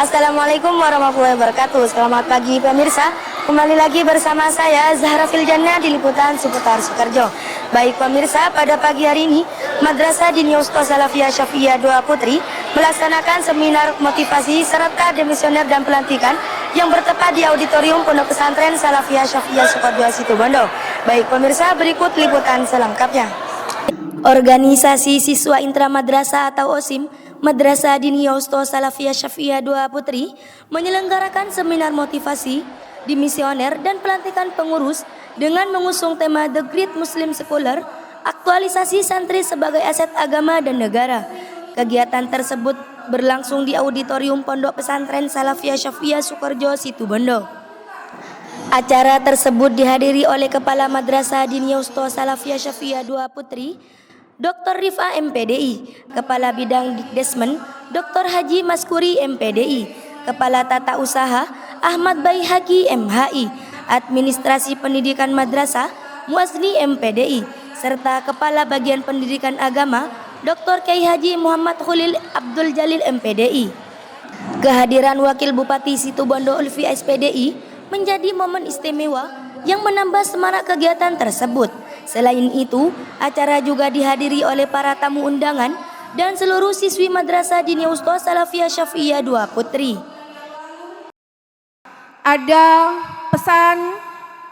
Assalamualaikum warahmatullahi wabarakatuh. Selamat pagi pemirsa. Kembali lagi bersama saya Zahra Filjana di Liputan Seputar Sukoharjo. Baik pemirsa, pada pagi hari ini Madrasah Diniyah Wusta Salafiyah Syafi'iyah 2 Putri melaksanakan seminar motivasi serta demisioner dan pelantikan yang bertepat di auditorium Pondok Pesantren Salafiyah Syafi'iyah Sukoharjo Situbondo. Baik pemirsa, berikut liputan selengkapnya. Organisasi Siswa Intra Madrasah atau OSIM Madrasah Diniyah Wusta Salafiyah Syafi'iyah 2 Putri menyelenggarakan seminar motivasi, dimisioner dan pelantikan pengurus dengan mengusung tema The Great Muslim Scholar, aktualisasi santri sebagai aset agama dan negara. Kegiatan tersebut berlangsung di auditorium Pondok Pesantren Salafiyah Syafi'iyah Sukoharjo Situbondo. Acara tersebut dihadiri oleh Kepala Madrasah Diniyah Wusta Salafiyah Syafi'iyah 2 Putri, Dr. Rifa MPDI, Kepala Bidang Dikdesmen, Dr. Haji Maskuri MPDI, Kepala Tata Usaha, Ahmad Baihaqi MHI, Administrasi Pendidikan Madrasah, Muazni MPDI, serta Kepala Bagian Pendidikan Agama, Dr. Kiai Haji Muhammad Khulil Abdul Jalil MPDI. Kehadiran Wakil Bupati Situbondo Ulfi SPDI menjadi momen istimewa yang menambah semangat kegiatan tersebut. Selain itu, acara juga dihadiri oleh para tamu undangan dan seluruh siswi Madrasah Diniyah Wusta Salafiyah Syafi'iyah 2 Putri. Ada pesan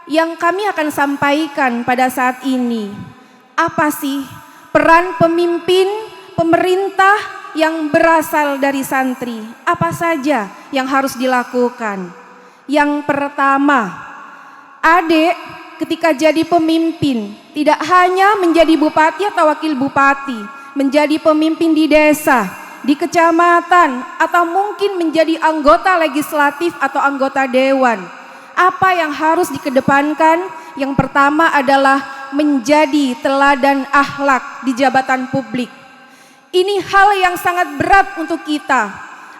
yang kami akan sampaikan pada saat ini. Apa sih peran pemimpin pemerintah yang berasal dari santri? Apa saja yang harus dilakukan? Yang pertama, adik ketika jadi pemimpin tidak hanya menjadi bupati atau wakil bupati, menjadi pemimpin di desa, di kecamatan, atau mungkin menjadi anggota legislatif atau anggota dewan. Apa yang harus dikedepankan? Yang pertama adalah menjadi teladan akhlak di jabatan publik. Ini hal yang sangat berat untuk kita.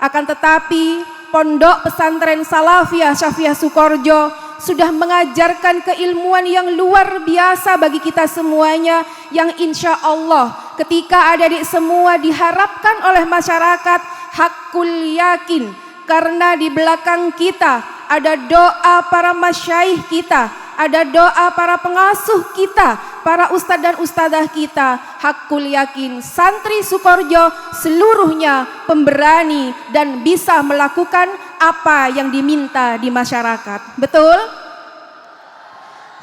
Akan tetapi Pondok Pesantren Salafiyah Syafi'iyah Sukoharjo sudah mengajarkan keilmuan yang luar biasa bagi kita semuanya, yang insya Allah ketika adik-adik semua diharapkan oleh masyarakat hakul yakin, karena di belakang kita ada doa para masyaikh kita, ada doa para pengasuh kita, para ustadz dan ustadzah kita. Hakul yakin santri Sukoharjo seluruhnya pemberani dan bisa melakukan apa yang diminta di masyarakat. Betul?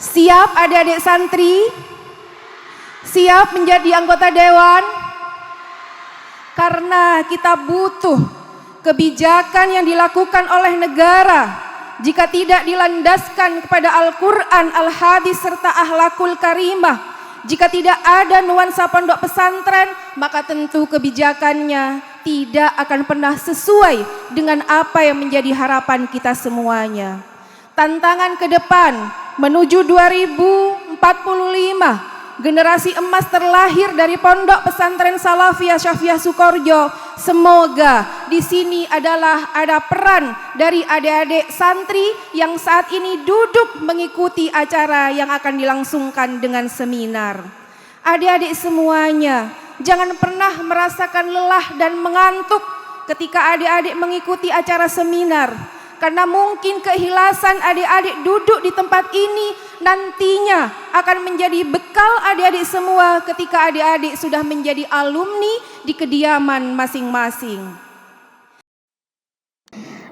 Siap adik-adik santri? Siap menjadi anggota dewan? Karena kita butuh kebijakan yang dilakukan oleh negara. Jika tidak dilandaskan kepada Al-Quran, Al-Hadis serta Akhlakul Karimah, jika tidak ada nuansa pondok pesantren, maka tentu kebijakannya tidak akan pernah sesuai dengan apa yang menjadi harapan kita semuanya. Tantangan ke depan menuju 2045, generasi emas terlahir dari Pondok Pesantren Salafiyah Syafi'iyah Sukoharjo. Semoga di sini ada peran dari adik-adik santri yang saat ini duduk mengikuti acara yang akan dilangsungkan dengan seminar. Adik-adik semuanya, jangan pernah merasakan lelah dan mengantuk ketika adik-adik mengikuti acara seminar. Karena mungkin keikhlasan adik-adik duduk di tempat ini nantinya akan menjadi bekal adik-adik semua ketika adik-adik sudah menjadi alumni di kediaman masing-masing.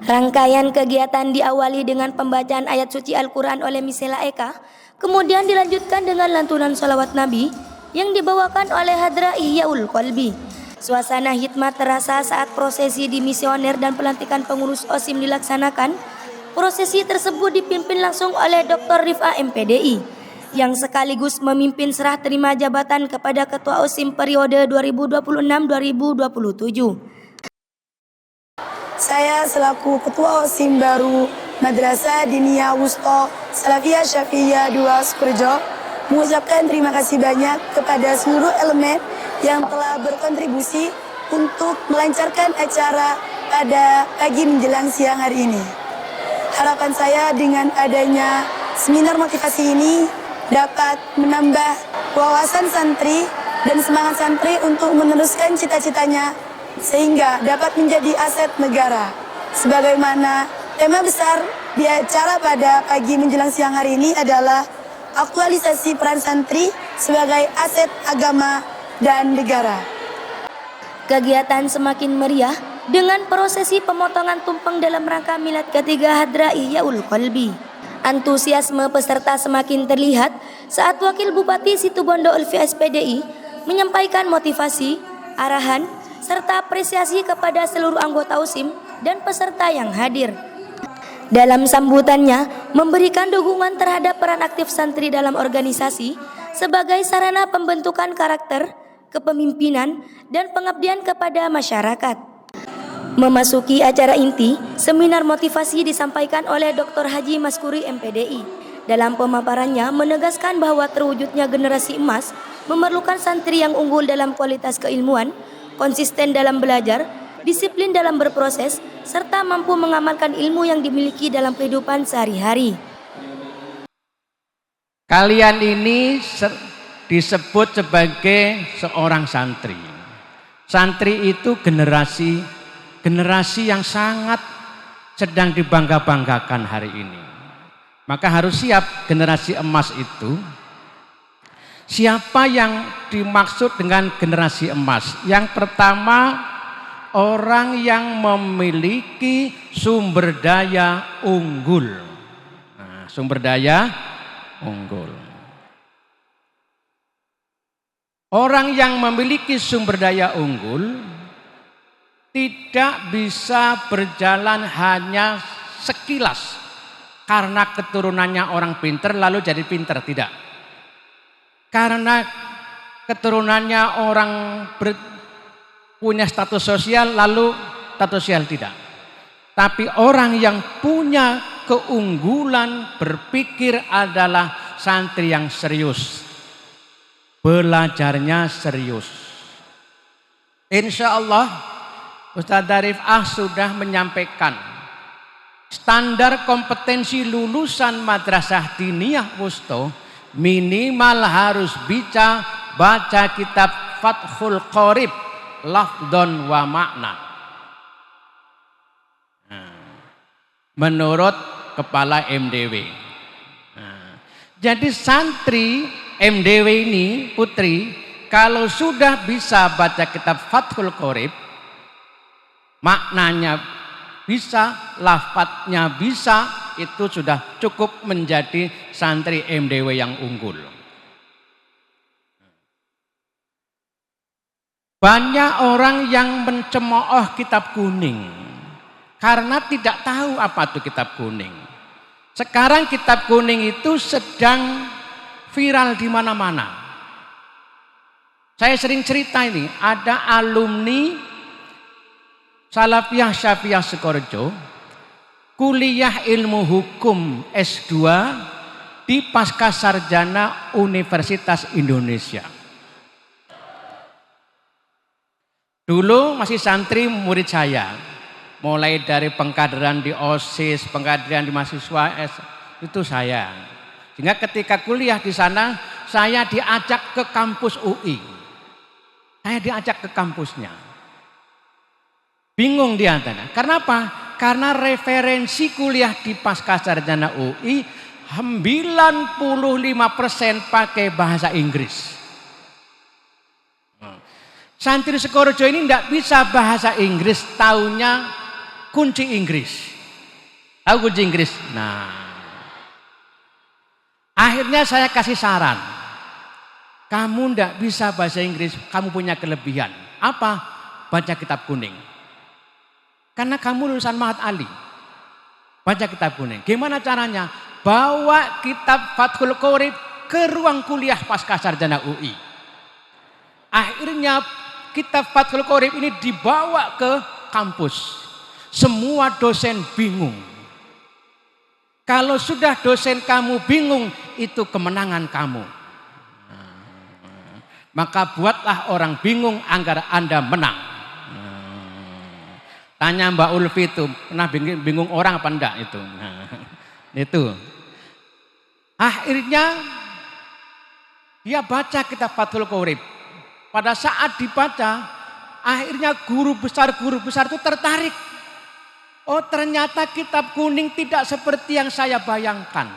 Rangkaian kegiatan diawali dengan pembacaan ayat suci Al-Quran oleh Misela Eka, kemudian dilanjutkan dengan lantunan sholawat Nabi yang dibawakan oleh Hadra Ihyaul Qalbi. Suasana hikmat terasa saat prosesi dimisioner dan pelantikan pengurus OSIM dilaksanakan. Prosesi tersebut dipimpin langsung oleh Dr. Rifa MPDI yang sekaligus memimpin serah terima jabatan kepada Ketua OSIM periode 2026-2027. Saya selaku Ketua OSIM baru Madrasah Diniyah Wusta Salafiyah Syafi'iyah 2 Sukoharjo mengucapkan terima kasih banyak kepada seluruh elemen yang telah berkontribusi untuk melancarkan acara pada pagi menjelang siang hari ini. Harapan saya dengan adanya seminar motivasi ini dapat menambah wawasan santri dan semangat santri untuk meneruskan cita-citanya sehingga dapat menjadi aset negara. Sebagaimana tema besar di acara pada pagi menjelang siang hari ini adalah aktualisasi peran santri sebagai aset agama dan negara. Kegiatan semakin meriah dengan prosesi pemotongan tumpeng dalam rangka milad ketiga Hadra Ihyaul Qalbi. Antusiasme peserta semakin terlihat saat Wakil Bupati Situbondo Ulfi SPDI menyampaikan motivasi, arahan, serta apresiasi kepada seluruh anggota USIM dan peserta yang hadir. Dalam sambutannya, memberikan dukungan terhadap peran aktif santri dalam organisasi sebagai sarana pembentukan karakter, kepemimpinan, dan pengabdian kepada masyarakat. Memasuki acara inti, seminar motivasi disampaikan oleh Dr. Haji Maskuri MPDI. Dalam pemaparannya menegaskan bahwa terwujudnya generasi emas memerlukan santri yang unggul dalam kualitas keilmuan, konsisten dalam belajar, disiplin dalam berproses, serta mampu mengamalkan ilmu yang dimiliki dalam kehidupan sehari-hari. Kalian ini disebut sebagai seorang santri. Santri itu generasi yang sangat sedang dibangga-banggakan hari ini. Maka harus siap generasi emas itu. Siapa yang dimaksud dengan generasi emas? Yang pertama, orang yang memiliki sumber daya unggul. Nah, sumber daya unggul. Orang yang memiliki sumber daya unggul tidak bisa berjalan hanya sekilas karena keturunannya orang pinter lalu jadi pinter, tidak. Karena keturunannya orang punya status sosial lalu status sosial, tidak. Tapi orang yang punya keunggulan berpikir adalah santri yang serius. Belajarnya serius. Insya Allah Ustaz Darif sudah menyampaikan standar kompetensi lulusan Madrasah Diniyah Wusto minimal harus bisa baca kitab Fathul Qorib lafdon wa makna. Menurut kepala MDW. Jadi santri MDW ini putri kalau sudah bisa baca kitab Fathul Qorib, maknanya bisa, lafadznya bisa, itu sudah cukup menjadi santri MDW yang unggul. Banyak orang yang mencemooh kitab kuning karena tidak tahu apa itu kitab kuning. Sekarang kitab kuning itu sedang viral di mana-mana. Saya sering cerita ini, ada alumni Salafiyah Syafiyah Sukorejo kuliah ilmu hukum S2 di Pascasarjana Universitas Indonesia. Dulu masih santri murid saya, mulai dari pengkaderan di OSIS, pengkaderan di mahasiswa itu saya. Sehingga ketika kuliah di sana, saya diajak ke kampus UI. Saya diajak ke kampusnya. Bingung dia. Karena apa? Karena referensi kuliah di Pascasarjana UI 95% pakai bahasa Inggris. Santri Sukorejo ini tidak bisa bahasa Inggris, taunya kunci Inggris. Tahu kunci Inggris? Nah, akhirnya saya kasih saran. Kamu tidak bisa bahasa Inggris, kamu punya kelebihan. Apa? Baca kitab kuning. Karena kamu lulusan Mahat Ali. Baca kitab kuning. Gimana caranya? Bawa kitab Fathul Qorib ke ruang kuliah Pascasarjana UI. Akhirnya kitab Fathul Qorib ini dibawa ke kampus. Semua dosen bingung. Kalau sudah dosen kamu bingung, itu kemenangan kamu. Maka buatlah orang bingung agar Anda menang. Tanya Mbak Ulfi itu, pernah bingung orang apa enggak itu? Itu. Akhirnya dia baca kitab Fathul Qorib. Pada saat dibaca, akhirnya guru besar itu tertarik. Oh ternyata kitab kuning tidak seperti yang saya bayangkan.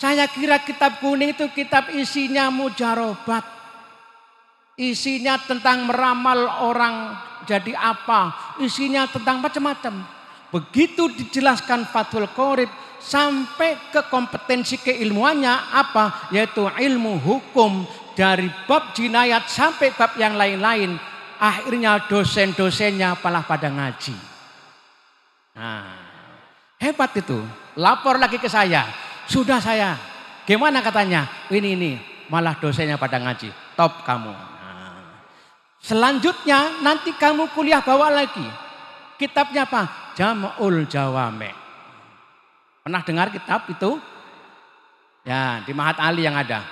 Saya kira kitab kuning itu kitab isinya mujarobat. Isinya tentang meramal orang jadi apa. Isinya tentang macam-macam. Begitu dijelaskan Fathul Qorib sampai ke kompetensi keilmuannya apa? Yaitu ilmu hukum dari bab jinayat sampai bab yang lain-lain. Akhirnya dosen-dosennya malah pada ngaji. Nah, hebat itu. Lapor lagi ke saya. Sudah saya. Gimana katanya? Ini malah dosennya pada ngaji. Top kamu. Nah, selanjutnya nanti kamu kuliah bawa lagi. Kitabnya apa? Jam'ul Jawame'. Pernah dengar kitab itu? Ya, di Mahat Ali yang ada.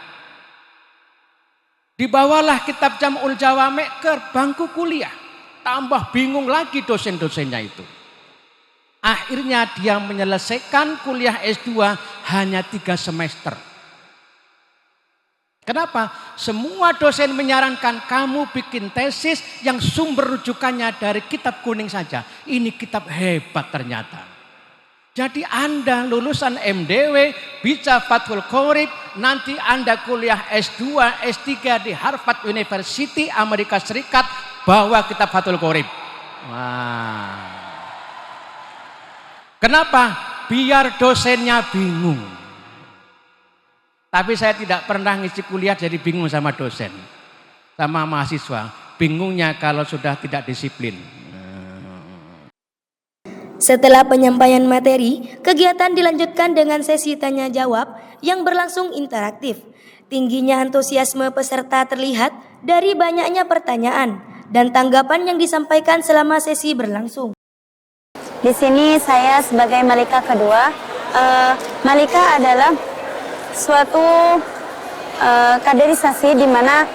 Dibawalah kitab Jam'ul Jawame' ke bangku kuliah. Tambah bingung lagi dosen-dosennya itu. Akhirnya dia menyelesaikan kuliah S2 hanya 3 semester. Kenapa? Semua dosen menyarankan kamu bikin tesis yang sumber rujukannya dari kitab kuning saja. Ini kitab hebat ternyata. Jadi Anda lulusan MDW, bisa Fathul Qorib, nanti Anda kuliah S2, S3 di Harvard University Amerika Serikat, bawa kitab Fathul Qorib. Wah. Kenapa? Biar dosennya bingung. Tapi saya tidak pernah ngisi kuliah jadi bingung sama dosen. Sama mahasiswa. Bingungnya kalau sudah tidak disiplin. Setelah penyampaian materi, kegiatan dilanjutkan dengan sesi tanya jawab yang berlangsung interaktif. Tingginya antusiasme peserta terlihat dari banyaknya pertanyaan dan tanggapan yang disampaikan selama sesi berlangsung. Di sini saya sebagai Malika kedua. Malika adalah suatu kaderisasi di mana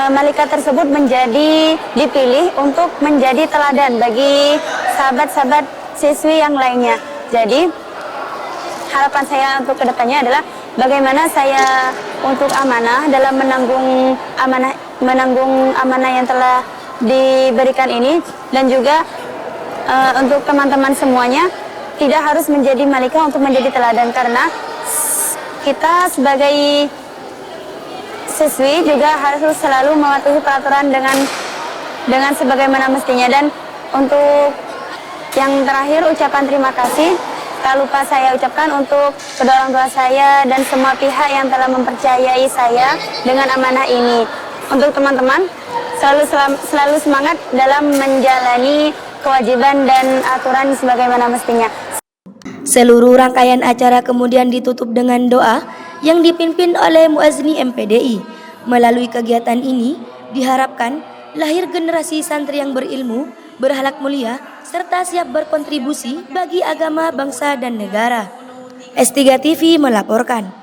Malika tersebut menjadi dipilih untuk menjadi teladan bagi sahabat-sahabat siswi yang lainnya. Jadi harapan saya untuk kedepannya adalah bagaimana saya untuk amanah dalam menanggung amanah yang telah diberikan ini, dan juga untuk teman-teman semuanya tidak harus menjadi Malika untuk menjadi teladan, karena kita sebagai siswi juga harus selalu mematuhi peraturan dengan sebagaimana mestinya. Dan untuk yang terakhir, ucapan terima kasih tak lupa saya ucapkan untuk kedua orang tua saya dan semua pihak yang telah mempercayai saya dengan amanah ini. Untuk teman-teman, selalu semangat dalam menjalani kewajiban dan aturan sebagaimana mestinya. Seluruh rangkaian acara kemudian ditutup dengan doa yang dipimpin oleh Muazni MPDI. Melalui kegiatan ini diharapkan lahir generasi santri yang berilmu, berakhlak mulia, serta siap berkontribusi bagi agama, bangsa, dan negara. S3 TV melaporkan.